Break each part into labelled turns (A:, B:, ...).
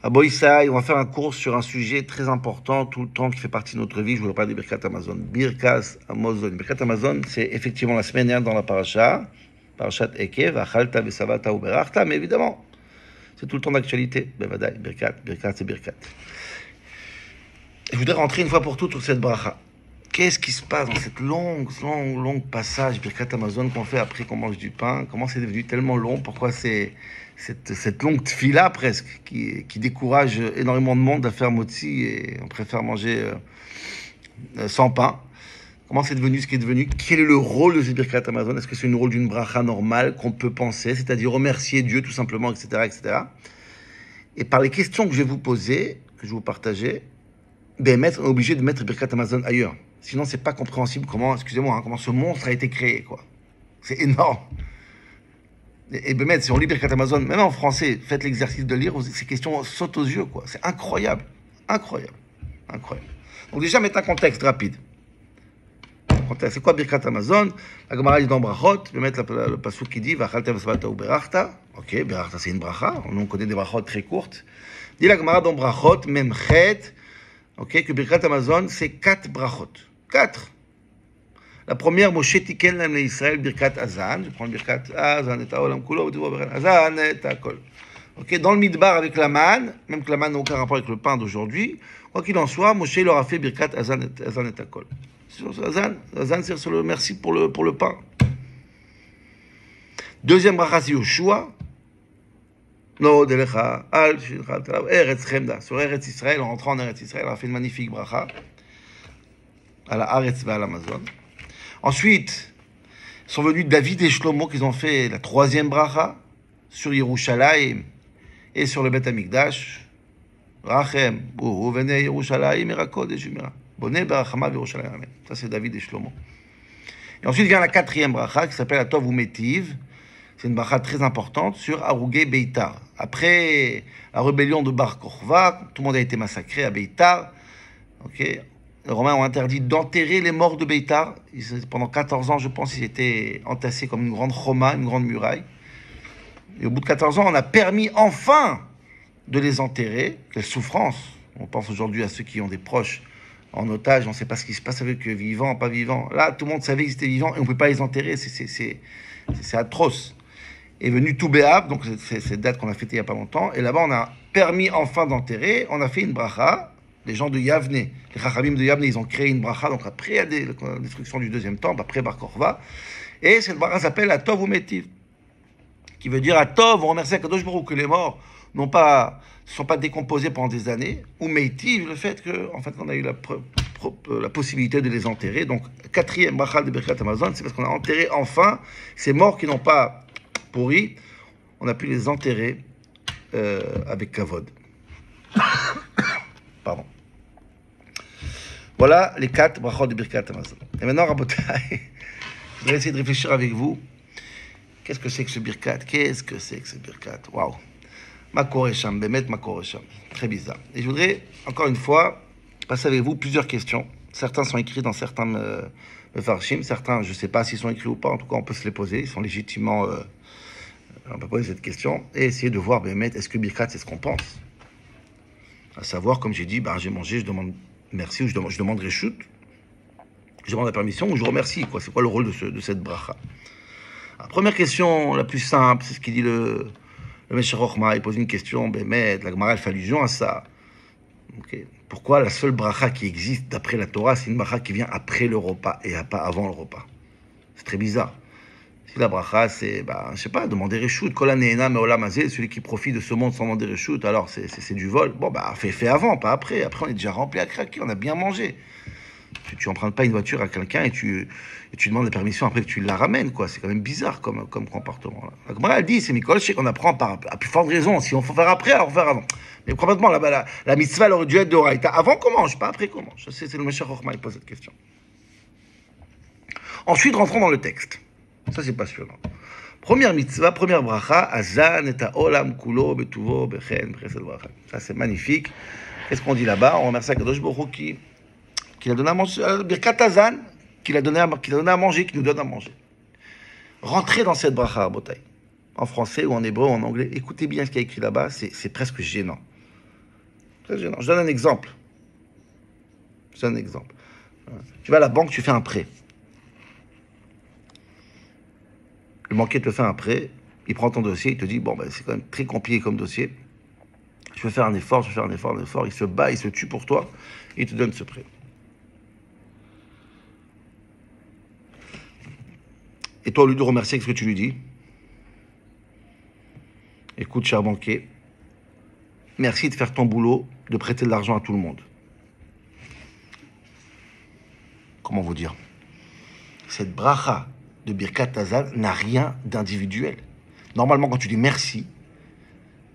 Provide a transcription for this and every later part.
A: À Boïsaï, on va faire un cours sur un sujet très important tout le temps qui fait partie de notre vie. Je vous parle de Birkat Amazon. Birkas Amazon. Birkat Amazon, c'est effectivement la semaine dernière dans la paracha. Parashat Ekev, Achalta, Besavata ou Berachta, mais évidemment, c'est tout le temps d'actualité. Bevadaï, Birkat, Birkat, c'est Birkat. Je voudrais rentrer une fois pour toutes sur cette bracha. Qu'est-ce qui se passe dans cette longue passage Birkat Amazon qu'on fait après qu'on mange du pain? Comment c'est devenu tellement long? Pourquoi c'est cette longue tfila presque qui décourage énormément de monde à faire motzi et on préfère manger sans pain? Comment c'est devenu ce qui est devenu? Quel est le rôle de ce Birkat Amazon? Est-ce que c'est le rôle d'une bracha normale qu'on peut penser, c'est-à-dire remercier Dieu tout simplement, etc., etc. Et par les questions que je vais vous poser, que je vais vous partager, on est obligé de mettre Birkat Amazon ailleurs. Sinon, c'est pas compréhensible comment, excusez-moi, comment ce monstre a été créé, quoi. C'est énorme. Et Bémet, si on lit Birkat Amazon, même en français, faites l'exercice de lire, ces questions sautent aux yeux, quoi. C'est incroyable. Incroyable. Incroyable. Donc déjà, mettre un contexte rapide. C'est quoi Birkat Amazon? La Gemara dit dans Brachot, je vais mettre le pasuk qui dit V'achalta v'savata ou berachta. Ok, berachta c'est une bracha. On connaît des brachot très courtes. Dit la Gemara dans Brachot, même chet, ok, que Birkat Amazon c'est 4 brachot. 4. La première, Moshe tiken lem le Israël Birkat Azan. Je prends le Birkat Azan et Haolam Kulo, Azan et Akol. Ok, dans le Midbar avec la manne, même que la manne n'a aucun rapport avec le pain d'aujourd'hui, quoi qu'il en soit, Moshe leur a fait Birkat Azan et Akol. Azan, c'est sur le merci pour le pain. Deuxième bracha, c'est Yoshua. No, delecha, al, shilcha, talav, Eretz Chemda. Sur Eretz Israël, en rentrant en Eretz Israël, on a fait une magnifique bracha. À la Haaretz et à l'Amazon. Ensuite, sont venus David et Shlomo qui ont fait la troisième bracha sur Yerushalayim et sur le Beth Amikdash. Rachem, Bohu, Venez Yerushalayim, Erakod et Jumira. Bonnet Barachama Yerushalayim. Amen. Ça, c'est David et Shlomo. Et ensuite vient la quatrième bracha qui s'appelle Atov ou Metiv. C'est une bracha très importante sur Arugé Beitar. Après la rébellion de Bar Kokhba, tout le monde a été massacré à Beitar. Ok. Les Romains ont interdit d'enterrer les morts de Beitar. Pendant 14 ans, je pense, ils étaient entassés comme une grande choma, une grande muraille. Et au bout de 14 ans, on a permis enfin de les enterrer. Quelle souffrance! On pense aujourd'hui à ceux qui ont des proches en otage. On ne sait pas ce qui se passe avec eux, vivants, pas vivants. Là, tout le monde savait qu'ils étaient vivants et on ne peut pas les enterrer. C'est atroce. Est venu Toubéab, donc c'est cette date qu'on a fêtée il n'y a pas longtemps. Et là-bas, on a permis enfin d'enterrer. On a fait une bracha. Les gens de Yavne, les Chachamim de Yavne, ils ont créé une bracha, donc après la destruction du deuxième temple, après Bar Kokhba. Et cette bracha s'appelle Atov ou Metiv, qui veut dire Atov, on remercie Akadosh Baruch que les morts ne sont pas décomposés pendant des années, ou Metiv, le fait qu'en fait, on a eu la possibilité de les enterrer. Donc, quatrième bracha de Birkat Amazon, c'est parce qu'on a enterré enfin ces morts qui n'ont pas pourri, on a pu les enterrer avec kavod. Pardon. Voilà les 4 brachot de Birkat Amazon. Et maintenant, Rabotai, je voudrais essayer de réfléchir avec vous. Qu'est-ce que c'est que ce Birkat? Qu'est-ce que c'est que ce Birkat? Waouh! Makoresham, Bemet Makoresham. Très bizarre. Et je voudrais, encore une fois, passer avec vous plusieurs questions. Certains sont écrits dans certains mefarshim, certains, je ne sais pas s'ils sont écrits ou pas, en tout cas, on peut se les poser. Ils sont légitimement... on peut poser cette question et essayer de voir, Bemet, est-ce que Birkat, c'est ce qu'on pense? À savoir, comme j'ai dit, j'ai mangé, je demande merci, ou je demande reshoot, je demande la permission, ou je remercie, quoi. C'est quoi le rôle de cette bracha? La première question, la plus simple, c'est ce qu'il dit le Meshach Chochma. Il pose une question, mais la Gemara, elle fait allusion à ça. Okay. Pourquoi la seule bracha qui existe d'après la Torah, c'est une bracha qui vient après le repas et pas avant le repas? C'est très bizarre. Si la bracha, c'est, je sais pas, demander reshoot, kol hane'ena me'olam hazeh, celui qui profite de ce monde sans demander reshoot, alors c'est du vol. Bon, fais avant, pas après. Après, on est déjà rempli à craquer, on a bien mangé. Tu empruntes pas une voiture à quelqu'un et tu demandes la permission après que tu la ramènes, quoi. C'est quand même bizarre comme comportement. Là. La Gemara, elle dit, c'est Mikol, je sais qu'on apprend à plus forte raison. Si on faut faire après, alors faire avant. Mais complètement, la mitzvah, elle aurait dû être de Oraïta. Avant qu'on mange, pas après qu'on mange. C'est le Meshach Chochma, il pose cette question. Ensuite, rentrons dans le texte. Ça, c'est passionnant. Première mitzvah, première bracha, Azan et Haolam Kulo betuvo bechen bechesed bracha. Ça, c'est magnifique. Qu'est-ce qu'on dit là-bas? On remercie Akadosh Baruch Hu qui a donné à manger, Birkat Azan, qui a donné à manger, qui nous donne à manger. Rentrez dans cette bracha, Botaï. En français ou en hébreu ou en anglais, écoutez bien ce qu'il y a écrit là-bas, c'est presque gênant. Très gênant. Je donne un exemple. Tu vas à la banque, tu fais un prêt. Le banquier te fait un prêt, il prend ton dossier, il te dit, bon, ben, c'est quand même très compliqué comme dossier. Je vais faire un effort, il se bat, il se tue pour toi, et il te donne ce prêt. Et toi, au lieu de remercier, qu'est-ce que tu lui dis? Écoute, cher banquier, merci de faire ton boulot, de prêter de l'argent à tout le monde. Comment vous dire? Cette bracha de Birkat Hazan n'a rien d'individuel. Normalement, quand tu dis merci,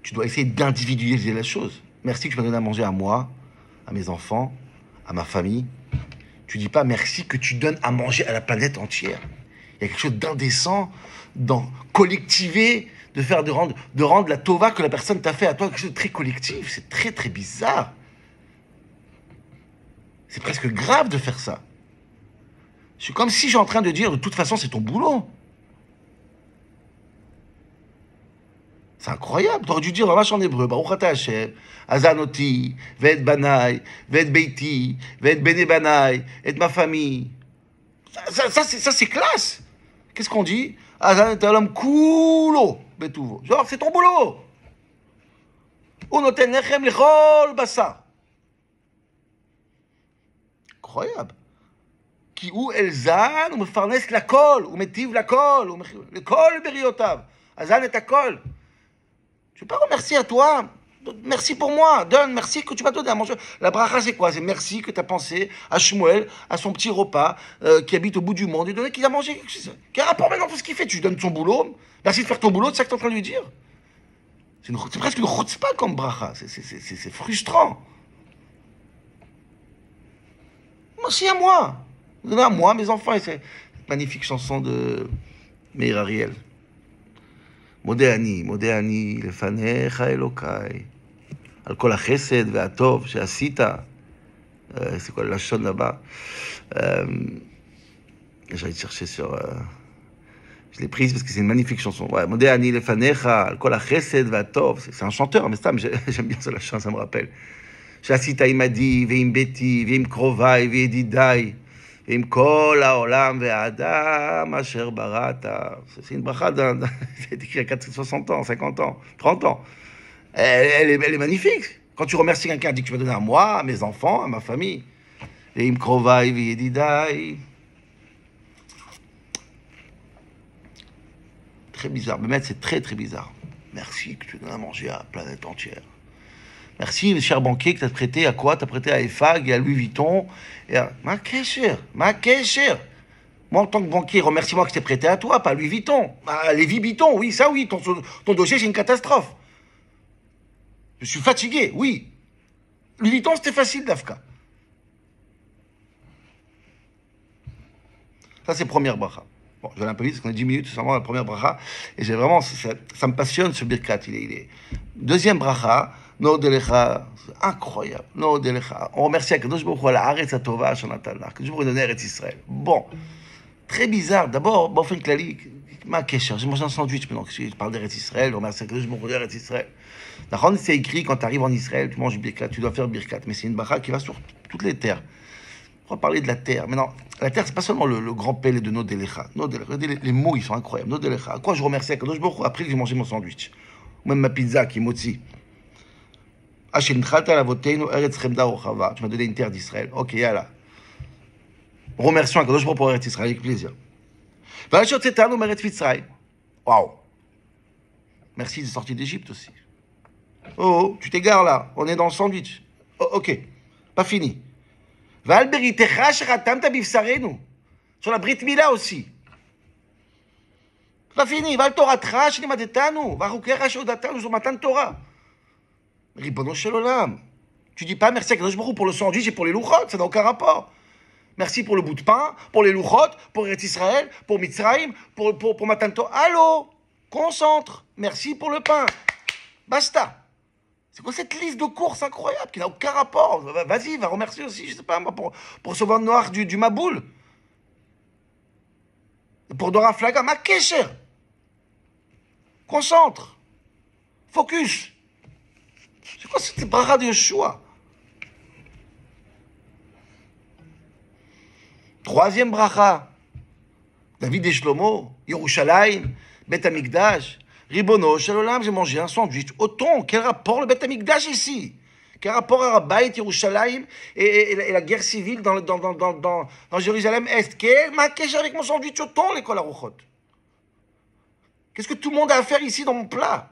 A: tu dois essayer d'individualiser la chose. Merci que tu m'as donné à manger à moi, à mes enfants, à ma famille. Tu dis pas merci que tu donnes à manger à la planète entière. Il y a quelque chose d'indécent dans collectiver, de rendre la tova que la personne t'a fait à toi quelque chose de très collectif. C'est très très bizarre. C'est presque grave de faire ça. C'est comme si j'ai en train de dire de toute façon c'est ton boulot. C'est incroyable. Tu aurais dû dire vache en hébreu, Baruch ata Hashem, Azanoti, Ved Banai, Ved Beiti, Ved Bene Banai, et ma famille. Ça c'est classe. Qu'est-ce qu'on dit? Azan et Alam Kulo, Betuvo. Genre, c'est ton boulot. Unoten Lechem Lechol Bassa. Incroyable. Qui ou Elzan, ou Mefarnes la kol, ou Metiv la kol, ou le kol beriotav. Azan et Akol. Je ne vais pas remercier à toi. Merci pour moi. Donne, merci que tu m'as donné à manger. La bracha, c'est quoi? C'est merci que tu as pensé à Shmuel, à son petit repas, qui habite au bout du monde, et donné qu'il a mangé. Quel rapport maintenant tout ce qu'il fait? Tu lui donnes son boulot. Merci de faire ton boulot, c'est ça que tu es en train de lui dire. C'est presque une chutzpah comme bracha. C'est frustrant. Merci à moi. Donnez à moi, mes enfants. Et c'est une magnifique chanson de Meir Ariel. מודה אני לפניך אלוקיי, על כל החסד והטוב שעשית, c'est quoi le לשון là-bas? J'allais chercher sur... je l'ai prise parce que c'est une magnifique chanson. Ouais, מודה אני לפניך, על כל החסד והטוב, c'est un chanteur, mais j'aime bien ce לשון, ça me rappelle. שעשית עמדי ועם ביתי ועם קרוביי וידידיי, ועם כל העולם והאדם אשר בראת. C'est une bracha c'est écrit à 60 ans, 50 ans, 30 ans. Elle est magnifique. Quand tu remercies quelqu'un, dis que tu vas donner à moi, à mes enfants, à ma famille. ועם קרוביי וידידיי. Très bizarre. Mais c'est très très bizarre. Merci que tu donnes à manger à la planète entière. Merci, cher banquier, que tu as prêté à quoi? Tu as prêté à EFAG et à Louis Vuitton. Et à... Ma kécher. Moi, en tant que banquier, remercie-moi que je t'ai prêté à toi, pas à Louis Vuitton. À Lévi Vuitton, oui, ça oui. Ton dossier, c'est une catastrophe. Je suis fatigué, oui. Louis Vuitton, c'était facile, Dafka. Ça, c'est première bracha. Bon, je vais aller un peu vite, parce qu'on a 10 minutes, c'est vraiment la première bracha. Et j'ai vraiment, ça me passionne, ce birkat. Il est... Deuxième bracha, Nodelecha, c'est incroyable. Nodelecha. On remercie Akadosh Baruch Hu à la Haaretz HaTova Shonatana. Akadosh Baruch Hu donné Eretz Israël. Bon, très bizarre. D'abord, Baofen Klali, ma kesher. J'ai mangé un sandwich maintenant que je parle d'Eretz Israël. On remercie Akadosh Baruch Hu d'Eretz Israël. D'accord, c'est écrit quand tu arrives en Israël, tu manges birkat, tu dois faire birkat. Mais c'est une bracha qui va sur toutes les terres. On va parler de la terre. Mais non, la terre, c'est pas seulement le grand pélé de Nodelecha. Les mots, ils sont incroyables. Nodelecha. À quoi je remercie Akadosh Baruch Hu après que j'ai mangé mon sandwich? Ou même ma pizza qui est motzi. Tu m'as donné une terre d'Israël. Ok, yalla. Remercions Akadosh Baruch Hu pour Eretz Israël avec plaisir. Waouh. Merci de sortir d'Égypte aussi. Oh, tu t'égares là. On est dans le sandwich. Oh, ok. Pas fini. Sur la Brit Mila aussi. Pas fini. Val Torah Trash, Nimadetanu. Varukecha Shodatanu, sur Matan Torah. Ribono Shel Olam. Tu dis pas merci à Kadosh Baruch Hu pour le sandwich et pour les louchot, ça n'a aucun rapport. Merci pour le bout de pain, pour les louchot, pour Eretz Israël, pour Mitzrayim, pour Matan Torah. Allô, concentre. Merci pour le pain. Basta. C'est quoi cette liste de courses incroyable qui n'a aucun rapport? Vas-y, va remercier aussi, je sais pas, pour recevoir le noir du Maboul. Pour Dora Flaga, ma kécher. Concentre. Focus. C'est quoi cette bracha de Yeshua? Troisième bracha. David et Shlomo, Yerushalayim, Bet Amikdash. Ribono, Shalolam, j'ai mangé un sandwich au thon. Quel rapport le Bet Amikdash ici? Quel rapport à Rabat, Yerushalayim et la guerre civile dans Jérusalem-Est? Quel maquèche avec mon sandwich au thon, l'école Aruchot? Qu'est-ce que tout le monde a à faire ici dans mon plat?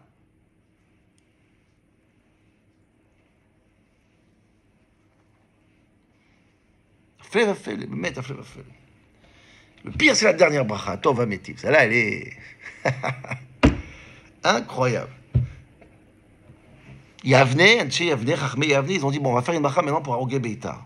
A: Le pire, c'est la dernière bracha, Tov Hametiv. Celle-là, elle est incroyable. Yavne, Chachmei Yavne, ils ont dit, bon, on va faire une bracha maintenant pour Arogé Beita.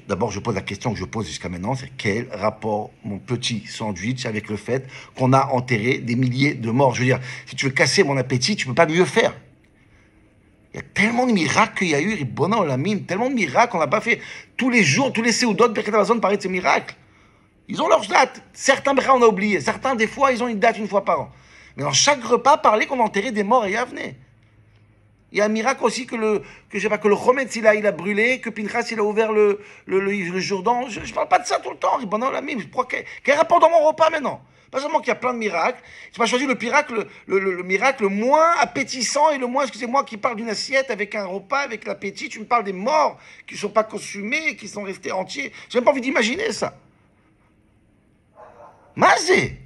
A: D'abord, je pose la question que je pose jusqu'à maintenant, c'est quel rapport, mon petit sandwich, avec le fait qu'on a enterré des milliers de morts? Je veux dire, si tu veux casser mon appétit, tu ne peux pas mieux faire. Il y a tellement de miracles qu'il y a eu, Ribbona Olamim, tellement de miracles qu'on n'a pas fait. Tous les jours, tous les séoudotes, Birkat Hamazon parlaient de ces miracles. Ils ont leur date. Certains, on a oublié. Certains, des fois, ils ont une date une fois par an. Mais dans chaque repas, parlait qu'on enterrait des morts à Yavne. Il y a un miracle aussi que le Chometz, il a brûlé, que Pinchas, il a ouvert le Jourdain. Je ne parle pas de ça tout le temps, Ribbona Olamim. Quel rapport dans mon repas maintenant? Pas seulement qu'il y a plein de miracles, tu m'as choisi le miracle le moins appétissant et le moins, excusez-moi, qui parle d'une assiette avec un repas, avec l'appétit. Tu me parles des morts qui ne sont pas consumés, qui sont restés entiers. J'ai même pas envie d'imaginer ça. Mazé.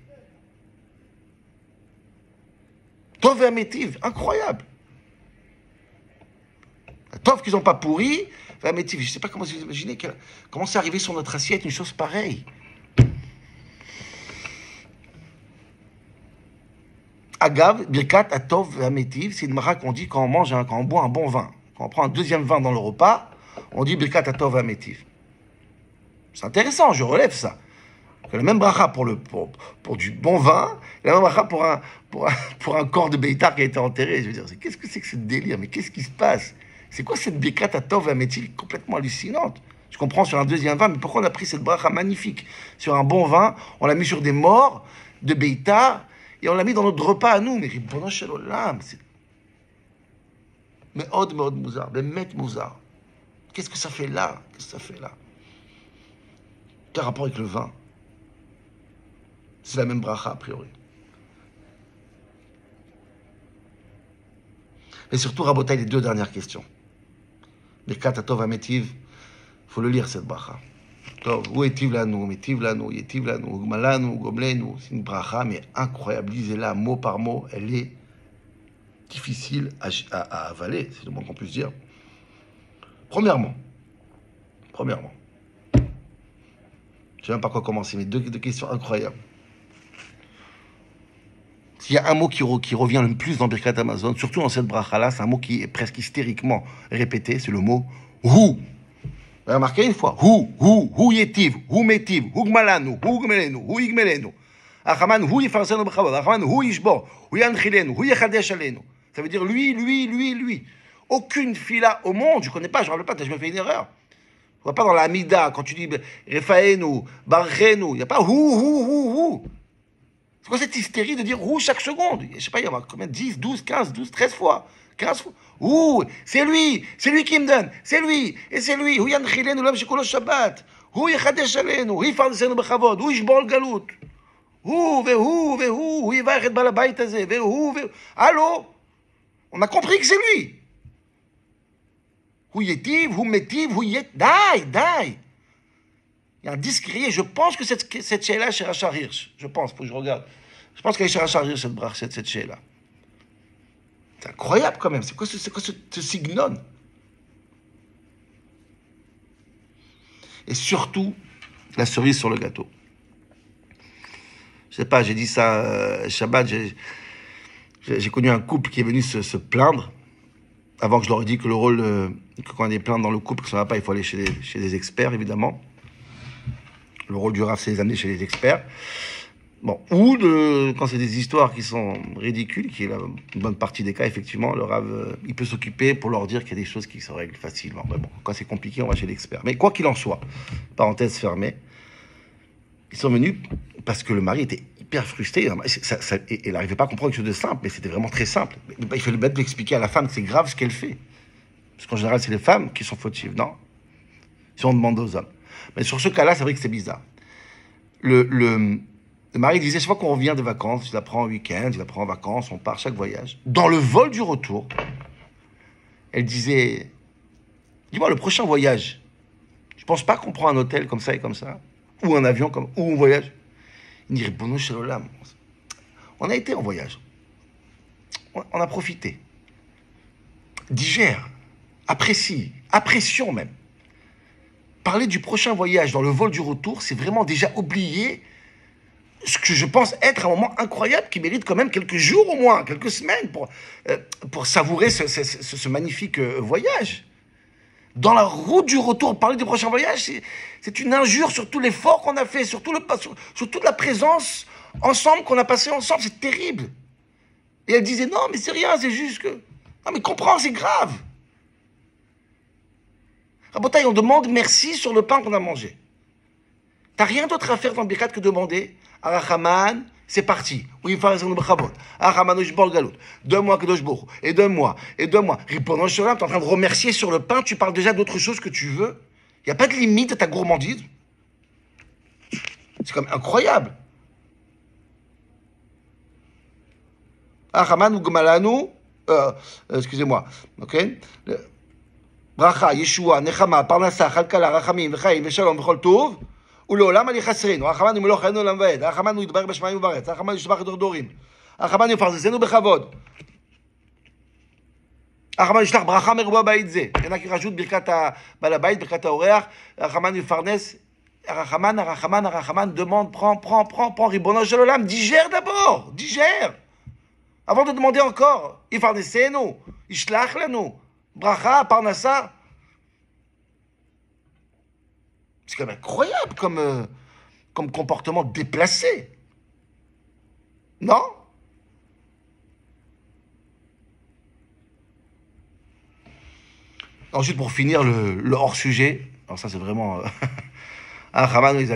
A: Tov et Amétiv, incroyable. Tov qu'ils n'ont pas pourri, Amétiv, je ne sais pas comment vous imaginez, comment c'est arrivé sur notre assiette une chose pareille. Agav, Birkat, Atov, Hametiv, c'est une mara qu'on dit quand on boit un bon vin. Quand on prend un deuxième vin dans le repas, on dit Birkat, Atov, Hametiv. C'est intéressant, je relève ça. Que la même bracha pour du bon vin, la même bracha pour un corps de Beitar qui a été enterré. Je veux dire, qu'est-ce que c'est que ce délire? Mais qu'est-ce qui se passe? C'est quoi cette Birkat, Atov, Hametiv complètement hallucinante? Je comprends sur un deuxième vin, mais pourquoi on a pris cette bracha magnifique sur un bon vin? On l'a mis sur des morts de Beitar. Et on l'a mis dans notre repas à nous. Mais Ribono Shel Olam, c'est... Mais Od Mouzar, Bemet Mouzar. Qu'est-ce que ça fait là? Quel rapport avec le vin? C'est la même bracha, a priori. Mais surtout, Rabotai, les deux dernières questions. Birkat Atov Hametiv, il faut le lire, cette bracha. Où est-il là nous, Métiv là nous, Yetiv là nous, Gmalanu, Gomlenu, c'est une bracha, mais incroyable. Lisez-la mot par mot, elle est difficile à avaler, c'est le moins qu'on puisse dire. Premièrement, je ne sais même pas quoi commencer, mais deux questions incroyables. S'il y a un mot qui revient le plus dans Birkat Hamazon, surtout dans cette bracha-là, c'est un mot qui est presque hystériquement répété, c'est le mot « Hu ». Vous avez remarqué une fois, hu yetiv, hu metiv, hu gmalanu, hu gmelenu, hu yigmelenu. Achaman, hu yifarsenu b'chavod, achaman, hu yishbor, hu yanchilenu, hu yechadesh alenu. Ça veut dire lui. Aucune fila au monde, je ne connais pas, je ne me rappelle pas, je me fais une erreur. Je ne vois pas dans la Amida, quand tu dis refaenu, barrenu, il n'y a pas hu. C'est quoi cette hystérie de dire hu chaque seconde? Je ne sais pas, il y en a combien? 10, 12, 15, 12, 13 fois. 15 fois. Ouh, c'est lui qui me donne, c'est lui, et c'est lui. Hu yanchilenu l'homme shekolo Shabbat. Hu yechadesh alenu, hu yifarsenu b'chavod, hu yishbor galut. Hu yivach et bal habayit hazeh, vehu. Allô? On a compris que c'est lui. Hu yetiv, hu metiv, hu yet. Dai. Il y a un disque crié. Je pense que cette sheila chez Rachar Hirsch. Je pense, faut que je regarde. Je pense qu'elle est chez Rachar Hirsch, cette sheila. C'est incroyable quand même. C'est quoi ce signon? Et surtout, la cerise sur le gâteau. Je sais pas, j'ai dit ça Shabbat. J'ai connu un couple qui est venu se plaindre avant que je leur ai dit que le rôle, que quand il y a des plaintes dans le couple, que ça ne va pas, il faut aller chez des experts, évidemment. Le rôle du Rav, c'est les amener chez les experts. Bon, ou quand c'est des histoires qui sont ridicules, qui est une bonne partie des cas, effectivement, le Rav, il peut s'occuper pour leur dire qu'il y a des choses qui se règlent facilement. Mais bon, quand c'est compliqué, on va chez l'expert. Mais quoi qu'il en soit, parenthèse fermée, ils sont venus parce que le mari était hyper frustré. Et il n'arrivait pas à comprendre quelque chose de simple, mais c'était vraiment très simple. Il fait le bête d'expliquer à la femme que c'est grave ce qu'elle fait. Parce qu'en général, c'est les femmes qui sont fautives, non? Si on demande aux hommes. Mais sur ce cas-là, c'est vrai que c'est bizarre. Le mari disait, chaque fois qu'on revient de vacances, il la prend en week-end, il la prend en vacances, on part chaque voyage. Dans le vol du retour, elle disait, dis-moi, le prochain voyage, je pense pas qu'on prend un hôtel comme ça et comme ça, ou un avion, ou un voyage. Il dit, Ribono Shel Olam, on a été en voyage. On a profité. Digère, apprécie, apprécions même. Parler du prochain voyage dans le vol du retour, c'est vraiment déjà oublier ce que je pense être un moment incroyable qui mérite quand même quelques jours au moins, quelques semaines pour savourer ce magnifique voyage. Dans la route du retour, parler du prochain voyage, c'est une injure sur tout l'effort qu'on a fait, sur toute la présence ensemble qu'on a passé ensemble. C'est terrible. Et elle disait, non, mais c'est rien, c'est juste que... Non, mais comprends, c'est grave. Rabotaï, on demande merci sur le pain qu'on a mangé. T'as rien d'autre à faire dans le Birkat que demander Arachaman, c'est parti. Oui, Arachaman, donne-moi Kadosh Baruch Hu, et donne-moi. Ribono Shel Olam, t'es en train de remercier sur le pain, tu parles déjà d'autre chose que tu veux. Il n'y a pas de limite à ta gourmandise. C'est quand même incroyable. Arachaman ou Gmalanu, excusez-moi, ok? Bracha, Yeshua, Nechama, Parnassa, Chalkala, Rachamim, V'chaim, V'shalom, V'chol Tov, ולעולם אני חסרינו, הרחמנו מלוך חיינו לעולם ועד, הרחמנו יתברך בשמיים ובארץ, הרחמנו ישבח דור דורים, הרחמנו יפרנסנו בכבוד, הרחמנו ישלח ברכה מרובה בית זה, il y en a qui rajoutent ברכת בעל הבית, ברכת האורח, הרחמנו יפרנס, הרחמן, demande, prends, ריבונו של עולם, digère d'abord, digère, avant de demander encore, יפרנסנו, ישלח לנו, ברכה, פרנסה, c'est quand même incroyable comme comportement déplacé. Non? Ensuite, pour finir le hors-sujet, alors ça c'est vraiment... Vas-y, y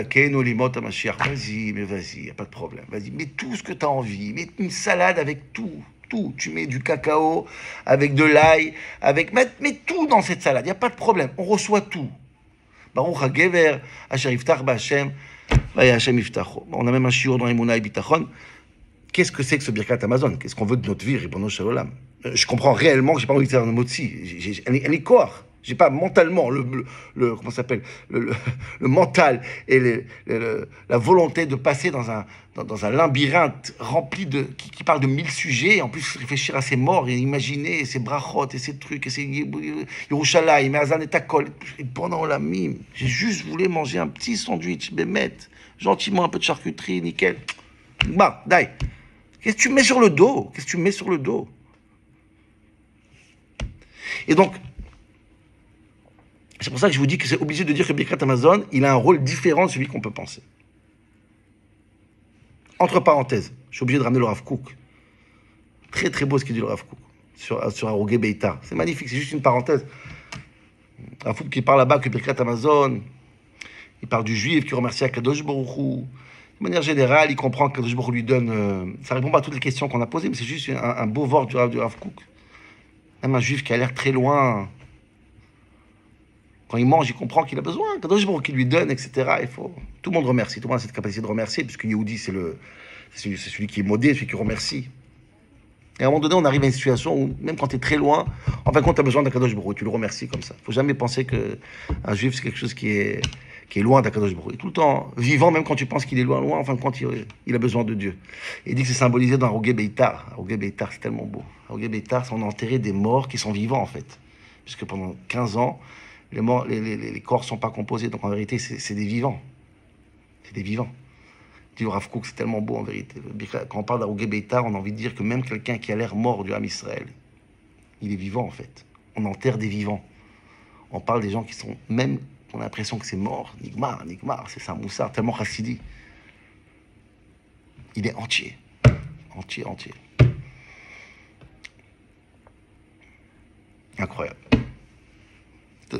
A: a pas de problème. Vas-y, mets tout ce que tu as envie. Mets une salade avec tout. Tu mets du cacao, avec de l'ail, mets tout dans cette salade. Il n'y a pas de problème. On reçoit tout. Baruch HaGever, Asher Yiftach B'Hashem, Vaya Hashem Yiftacho. On a même un shiur dans Emunah et Bitachon. Qu'est-ce que c'est que ce Birkat Hamazon? Qu'est-ce qu'on veut de notre vie, Ribono Shel Olam? Je comprends réellement que j'ai pas envie de faire un mot de si. Elle est corps. J'ai pas mentalement comment ça s'appelle, le mental et la volonté de passer dans un labyrinthe rempli qui parle de 1000 sujets, et en plus réfléchir à ses morts et imaginer ses brachot et ses trucs et ses Yerushalayim, Azan et Takol. Et pendant la mime, j'ai juste voulu manger un petit sandwich, bémet, gentiment un peu de charcuterie, nickel. Bah, dai. Qu'est-ce que tu mets sur le dos? Et donc, c'est pour ça que je vous dis que c'est obligé de dire que Birkat Hamazon, il a un rôle différent de celui qu'on peut penser. Entre parenthèses, je suis obligé de ramener le Rav Kook. Très très beau ce qu'il dit le Rav Kook sur Arogé Beitar. C'est magnifique, c'est juste une parenthèse. Rav Kook qui parle là-bas que Birkat Hamazon, il parle du juif qui remercie Akadosh Baruch Hu. De manière générale, il comprend que Kadosh Baruch Hu lui donne... ça répond pas à toutes les questions qu'on a posées, mais c'est juste un beau vort du Rav Kook. Même un juif qui a l'air très loin... Quand il mange, il comprend qu'il a besoin. Kadosh Baruch Hu qui lui donne, etc. Il faut... Tout le monde remercie. Tout le monde a cette capacité de remercier, puisque Yehudi, c'est celui qui est modé, celui qui remercie. Et à un moment donné, on arrive à une situation où, même quand tu es très loin, en fin de compte, tu as besoin d'Akadosh Baruch Hu. Tu le remercies comme ça. Il ne faut jamais penser qu'un juif, c'est quelque chose qui est loin d'Akadosh Baruch Hu. Tout le temps vivant, même quand tu penses qu'il est loin, en fin de compte, il a besoin de Dieu. Et il dit que c'est symbolisé dans Arogé Beitar. Arogé Beitar, c'est tellement beau. Arogé Beitar, c'est on a enterré des morts qui sont vivants, en fait. Puisque pendant 15 ans, les corps ne sont pas composés. Donc en vérité, c'est des vivants. C'est des vivants. Dit le Rav Kook, c'est tellement beau en vérité. Quand on parle d'Arogé Beitar, on a envie de dire que même quelqu'un qui a l'air mort du Ham Israël, il est vivant en fait. On enterre des vivants. On parle des gens qui sont même, on a l'impression que c'est mort. Nigmar, c'est ça, Moussar, tellement chassidi. Il est entier. Entier. Incroyable.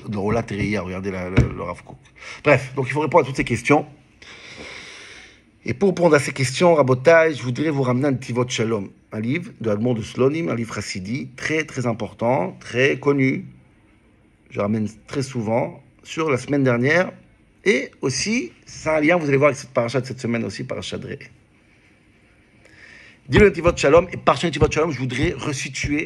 A: De Rola Teria, regardez le Rav Kook. Bref, donc il faut répondre à toutes ces questions. Et pour répondre à ces questions, Rabotai, je voudrais vous ramener un Tivot Shalom, un livre de Admor de Slonim, un livre chassidi, très très important, très connu. Je ramène très souvent. Sur la semaine dernière, Et aussi, c'est un lien, vous allez voir avec cette paracha de cette semaine aussi, paracha de Re'eh. Dis le Netivot Shalom, et par ce Netivot Shalom, je voudrais resituer